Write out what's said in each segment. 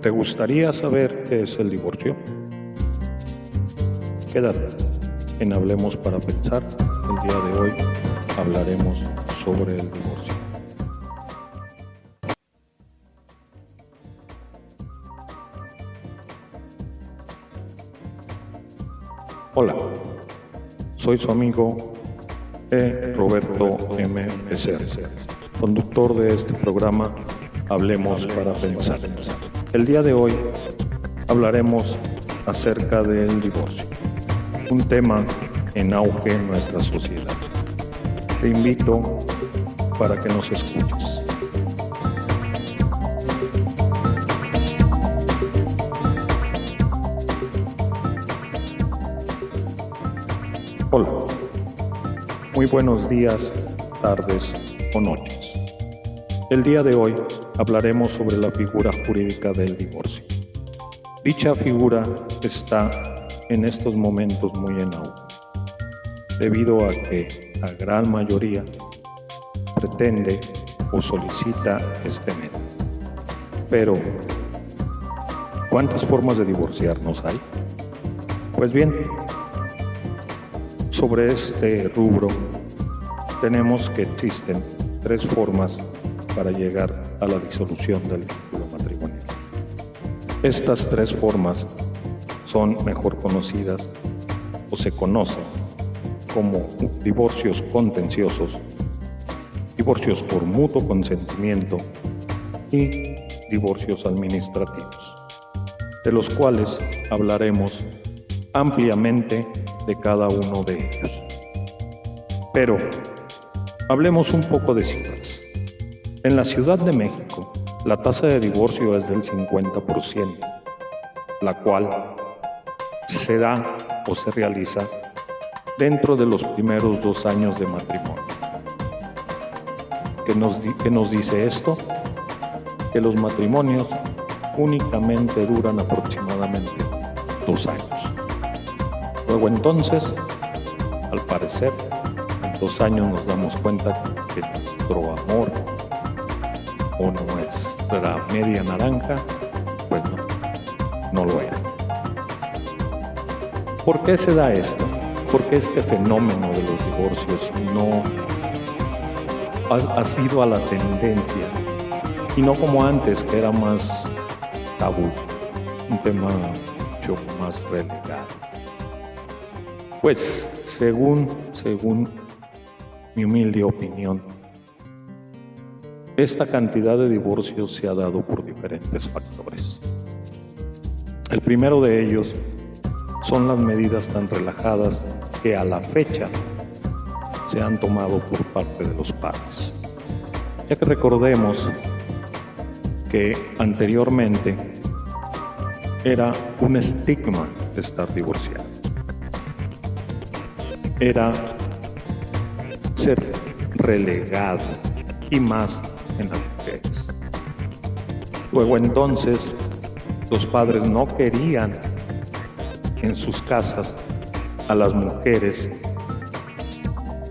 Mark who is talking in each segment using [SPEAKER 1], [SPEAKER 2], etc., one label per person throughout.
[SPEAKER 1] ¿Te gustaría saber qué es el divorcio? Quédate en Hablemos para Pensar. El día de hoy hablaremos sobre el divorcio. Hola, soy su amigo Roberto M. Becerra, conductor de este programa Hablemos para Pensar. El día de hoy hablaremos acerca del divorcio, un tema en auge en nuestra sociedad. Te invito para que nos escuches. Hola, muy buenos días, tardes o noches. El día de hoy hablaremos sobre la figura jurídica del divorcio. Dicha figura está en estos momentos muy en auge, debido a que la gran mayoría pretende o solicita este método. Pero, ¿cuántas formas de divorciarnos hay? Pues bien, sobre este rubro tenemos que existen 3 formas para llegar a la disolución del vínculo matrimonial. Estas 3 formas son mejor conocidas o se conocen como divorcios contenciosos, divorcios por mutuo consentimiento y divorcios administrativos, de los cuales hablaremos ampliamente de cada uno de ellos. Pero hablemos un poco de cifras. En la Ciudad de México, la tasa de divorcio es del 50%, la cual se da o se realiza dentro de los primeros 2 años de matrimonio. ¿Qué nos dice esto? Que los matrimonios únicamente duran aproximadamente 2 años. Luego entonces, al parecer, en 2 años nos damos cuenta que nuestro amor o nuestra media naranja, pues no lo era. ¿Por qué se da esto? Porque este fenómeno de los divorcios no ha sido a la tendencia, y no como antes, que era más tabú, un tema mucho más relegado. Pues, según mi humilde opinión, esta cantidad de divorcios se ha dado por diferentes factores. El primero de ellos son las medidas tan relajadas que a la fecha se han tomado por parte de los padres. Ya que recordemos que anteriormente era un estigma estar divorciado. Era ser relegado, y más en las mujeres. Luego entonces los padres no querían en sus casas a las mujeres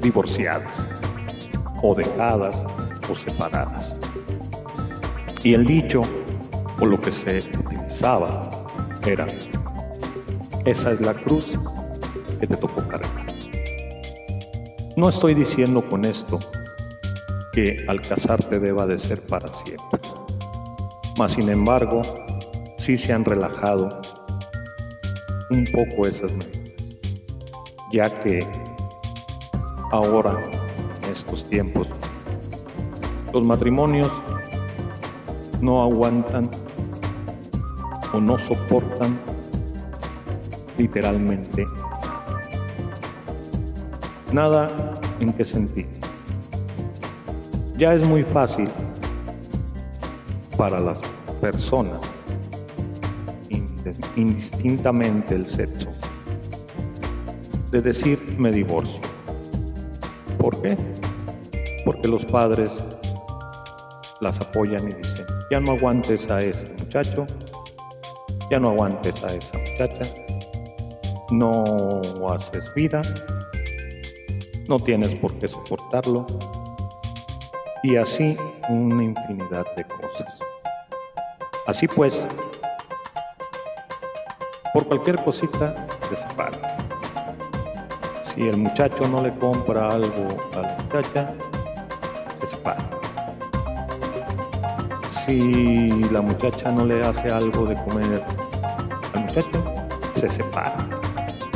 [SPEAKER 1] divorciadas o dejadas o separadas. Y el dicho o lo que se utilizaba era: esa es la cruz que te tocó cargar. No estoy diciendo con esto que al casarte deba de ser para siempre. Mas sin embargo, sí se han relajado un poco esas medidas, ya que ahora, en estos tiempos, los matrimonios no aguantan o no soportan literalmente nada. ¿En qué sentido? Ya es muy fácil para las personas, indistintamente el sexo, de decir me divorcio. ¿Por qué? Porque los padres las apoyan y dicen: ya no aguantes a ese muchacho, ya no aguantes a esa muchacha, no haces vida, no tienes por qué soportarlo, y así una infinidad de cosas. Así pues, Por cualquier cosita se separan. Si el muchacho no le compra algo a la muchacha, se separan. Si la muchacha no le hace algo de comer al muchacho, se separan.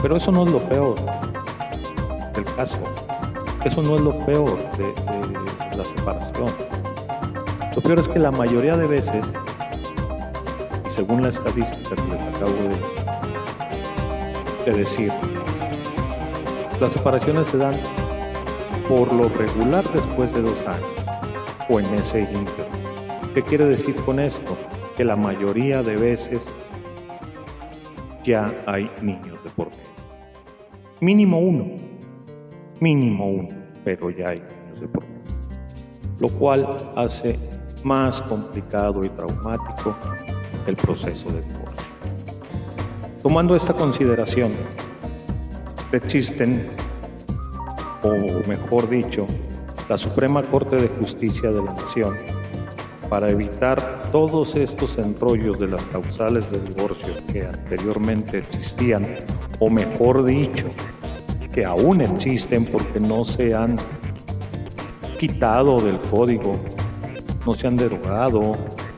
[SPEAKER 1] Pero eso no es lo peor del caso. Eso no es lo peor de la separación. Lo peor es que la mayoría de veces, y según la estadística que les acabo de decir, las separaciones se dan por lo regular después de 2 años o en ese ínterin. ¿Qué quiere decir con esto? Que la mayoría de veces ya hay niños de por medio. Mínimo uno, pero ya hay niños de por medio. Lo cual hace más complicado y traumático el proceso de divorcio. Tomando esta consideración, existen, o mejor dicho, la Suprema Corte de Justicia de la Nación, para evitar todos estos enrollos de las causales de divorcio que anteriormente existían, o mejor dicho, que aún existen porque no se han quitado del código, no se han derogado,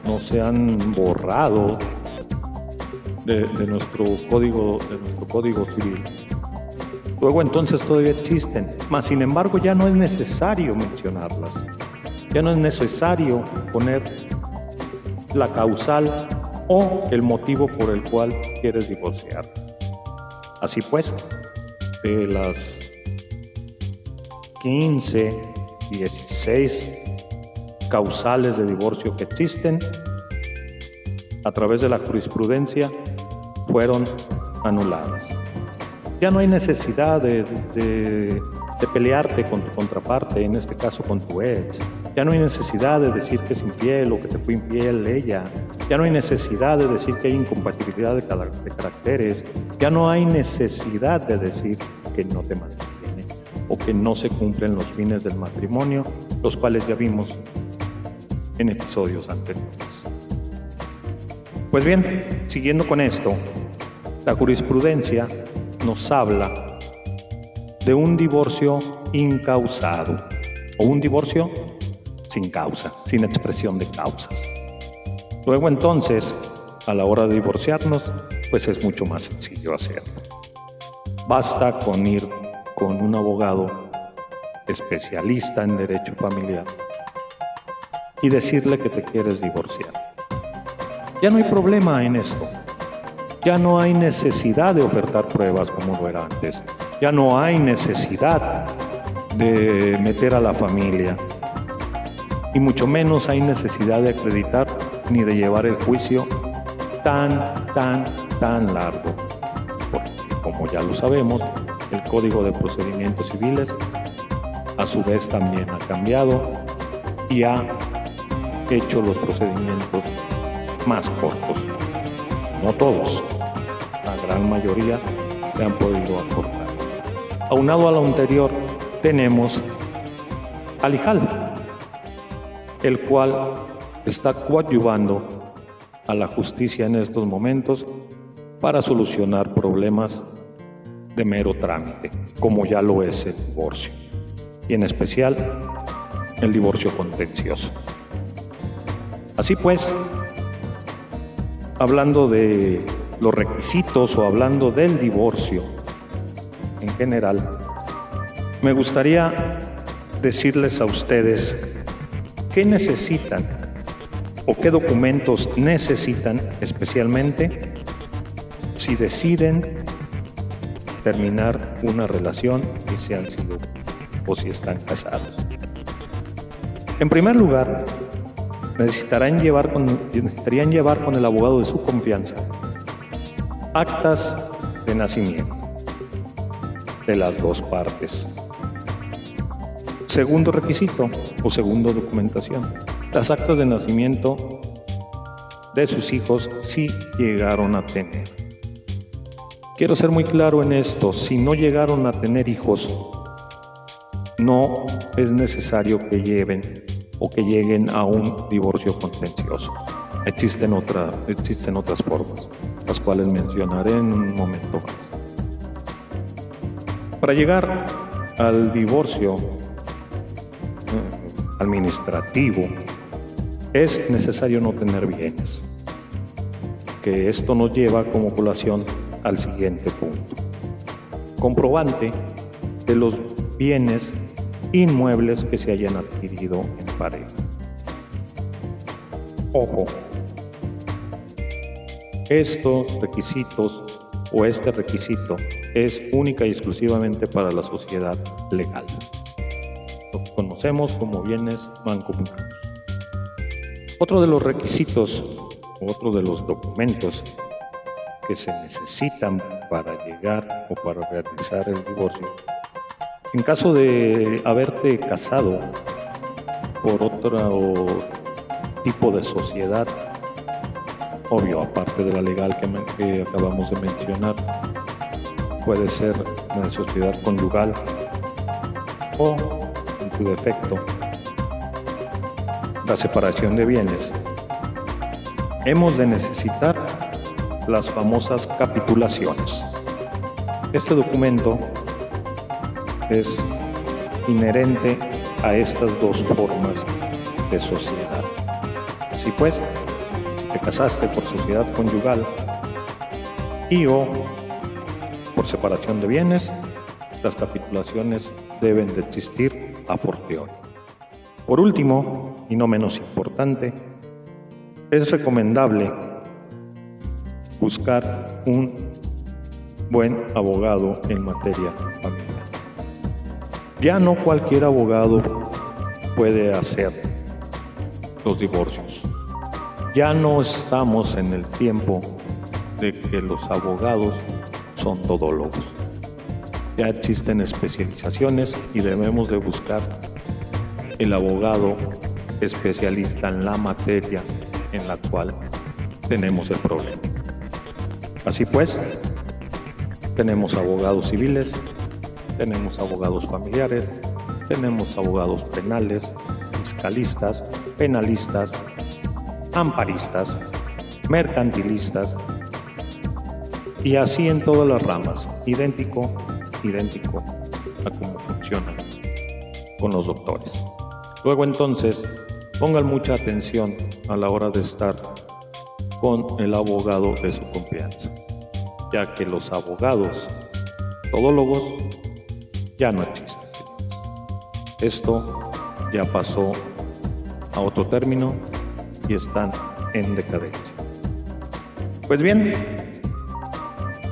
[SPEAKER 1] no se han borrado de nuestro código civil. Luego entonces todavía existen, mas sin embargo ya no es necesario mencionarlas. Ya no es necesario poner la causal o el motivo por el cual quieres divorciar. Así pues, de las 15, 16 causales de divorcio que existen, a través de la jurisprudencia, fueron anuladas. Ya no hay necesidad de pelearte con tu contraparte, en este caso con tu ex. Ya no hay necesidad de decir que es infiel o que te fue infiel ella. Ya no hay necesidad de decir que hay incompatibilidad de caracteres. Ya no hay necesidad de decir que no te mantiene o que no se cumplen los fines del matrimonio, los cuales ya vimos en episodios anteriores. Pues bien, siguiendo con esto, la jurisprudencia nos habla de un divorcio incausado o un divorcio sin causa, sin expresión de causas. Luego entonces, a la hora de divorciarnos, pues es mucho más sencillo hacerlo. Basta con ir con un abogado especialista en derecho familiar y decirle que te quieres divorciar. Ya no hay problema en esto. Ya no hay necesidad de ofertar pruebas como lo era antes. Ya no hay necesidad de meter a la familia. Y mucho menos hay necesidad de acreditar ni de llevar el juicio tan largo. Porque, como ya lo sabemos, el Código de Procedimientos Civiles a su vez también ha cambiado y ha hecho los procedimientos más cortos. No todos, la gran mayoría se han podido acortar. Aunado a lo anterior, tenemos al IJAL, el cual está coadyuvando a la justicia en estos momentos para solucionar problemas de mero trámite, como ya lo es el divorcio, y en especial el divorcio contencioso. Así pues, hablando de los requisitos o hablando del divorcio en general, me gustaría decirles a ustedes qué necesitan o qué documentos necesitan especialmente si deciden terminar una relación y si han sido o si están casados. En primer lugar, necesitarían llevar con el abogado de su confianza actas de nacimiento de las dos partes. Segundo requisito o segunda documentación, las actas de nacimiento de sus hijos si llegaron a tener. Quiero ser muy claro en esto, si no llegaron a tener hijos, no es necesario que lleven o que lleguen a un divorcio contencioso. Existen otras formas. las cuales mencionaré en un momento más. Para llegar al divorcio administrativo, es necesario no tener bienes, que esto nos lleva como colación al siguiente punto. Comprobante de los bienes inmuebles que se hayan adquirido en pareja. Ojo, estos requisitos o este requisito es única y exclusivamente para la sociedad legal. Lo que conocemos como bienes mancomunados. Otro de los requisitos, otro de los documentos que se necesitan para llegar o para realizar el divorcio, en caso de haberte casado por otro tipo de sociedad, obvio, aparte de la legal que acabamos de mencionar, puede ser una sociedad conyugal o, en su defecto, la separación de bienes. Hemos de necesitar las famosas capitulaciones. Este documento es inherente a estas dos formas de sociedad. Así pues, si te casaste por sociedad conyugal y o por separación de bienes, las capitulaciones deben de existir a fortiori. Por último, y no menos importante, es recomendable buscar un buen abogado en materia familiar. Ya no cualquier abogado puede hacer los divorcios. Ya no estamos en el tiempo de que los abogados son todólogos. Ya existen especializaciones y debemos de buscar el abogado especialista en la materia en la cual tenemos el problema. Así pues, tenemos abogados civiles, tenemos abogados familiares, tenemos abogados penales, fiscalistas, penalistas, amparistas, mercantilistas y así en todas las ramas, idéntico a cómo funcionan con los doctores. Luego entonces, pongan mucha atención a la hora de estar con el abogado de su confianza, ya que los abogados todólogos ya no existen. Esto ya pasó a otro término y están en decadencia. Pues bien,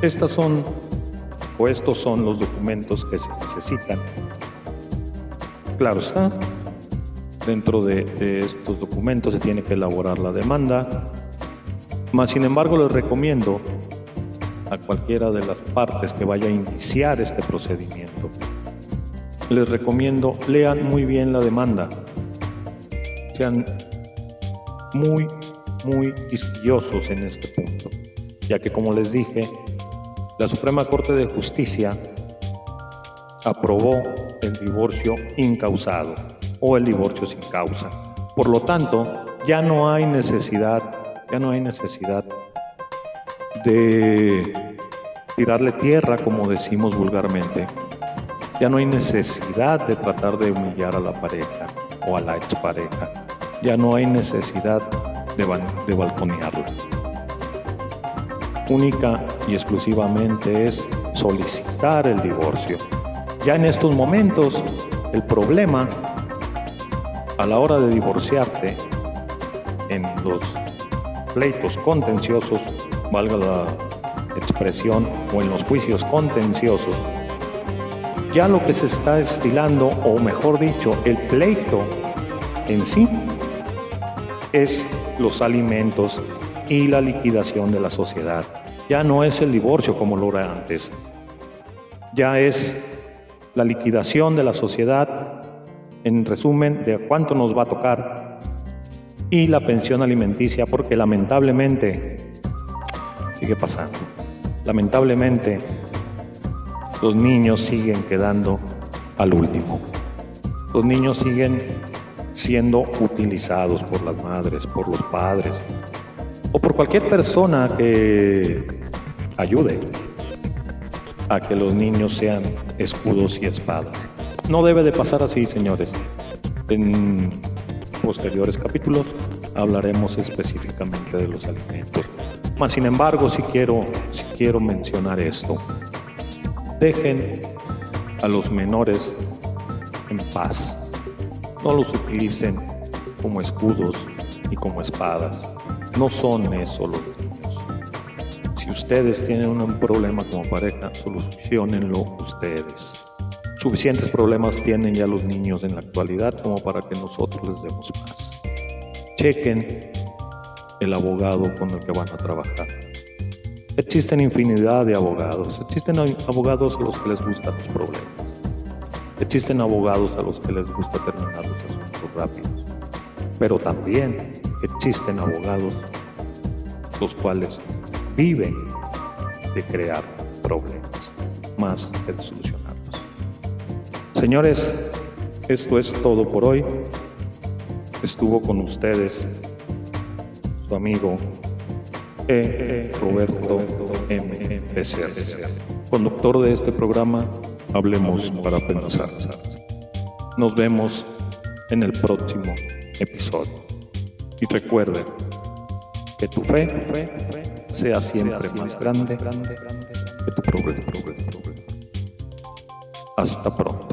[SPEAKER 1] estos son los documentos que se necesitan. Claro está, dentro de estos documentos se tiene que elaborar la demanda, mas sin embargo les recomiendo a cualquiera de las partes que vaya a iniciar este procedimiento, les recomiendo lean muy bien la demanda, sean muy quisquillosos en este punto, ya que como les dije, la Suprema Corte de Justicia aprobó el divorcio incausado o el divorcio sin causa. Por lo tanto, ya no hay necesidad de tirarle tierra, como decimos vulgarmente. Ya no hay necesidad de tratar de humillar a la pareja o a la expareja. Ya no hay necesidad de balconearla. Única y exclusivamente es solicitar el divorcio. Ya en estos momentos, el problema a la hora de divorciarte en los pleitos contenciosos, valga la expresión, o en los juicios contenciosos, ya lo que se está estilando, o mejor dicho, el pleito en sí, es los alimentos y la liquidación de la sociedad. Ya no es el divorcio como lo era antes. Ya es la liquidación de la sociedad, en resumen, de cuánto nos va a tocar, y la pensión alimenticia, porque lamentablemente sigue pasando. Lamentablemente, los niños siguen quedando al último. Los niños siguen siendo utilizados por las madres, por los padres, o por cualquier persona que ayude a que los niños sean escudos y espadas. No debe de pasar así, señores. En posteriores capítulos hablaremos específicamente de los alimentos. Mas, sin embargo, si quiero mencionar esto. Dejen a los menores en paz. No los utilicen como escudos ni como espadas. No son eso los niños. Si ustedes tienen un problema como pareja, soluciónenlo ustedes. Suficientes problemas tienen ya los niños en la actualidad como para que nosotros les demos más. Chequen el abogado con el que van a trabajar. Existen infinidad de abogados. Existen abogados a los que les gustan los problemas. Existen abogados a los que les gusta terminar los asuntos rápidos. Pero también existen abogados los cuales viven de crear problemas más que de solucionarlos. Señores, esto es todo por hoy. Estuvo con ustedes su amigo Roberto M. Becerra, conductor de este programa Hablemos para Pensar. Nos vemos en el próximo episodio. Y recuerden que tu fe sea siempre más grande que tu progreso. Hasta pronto.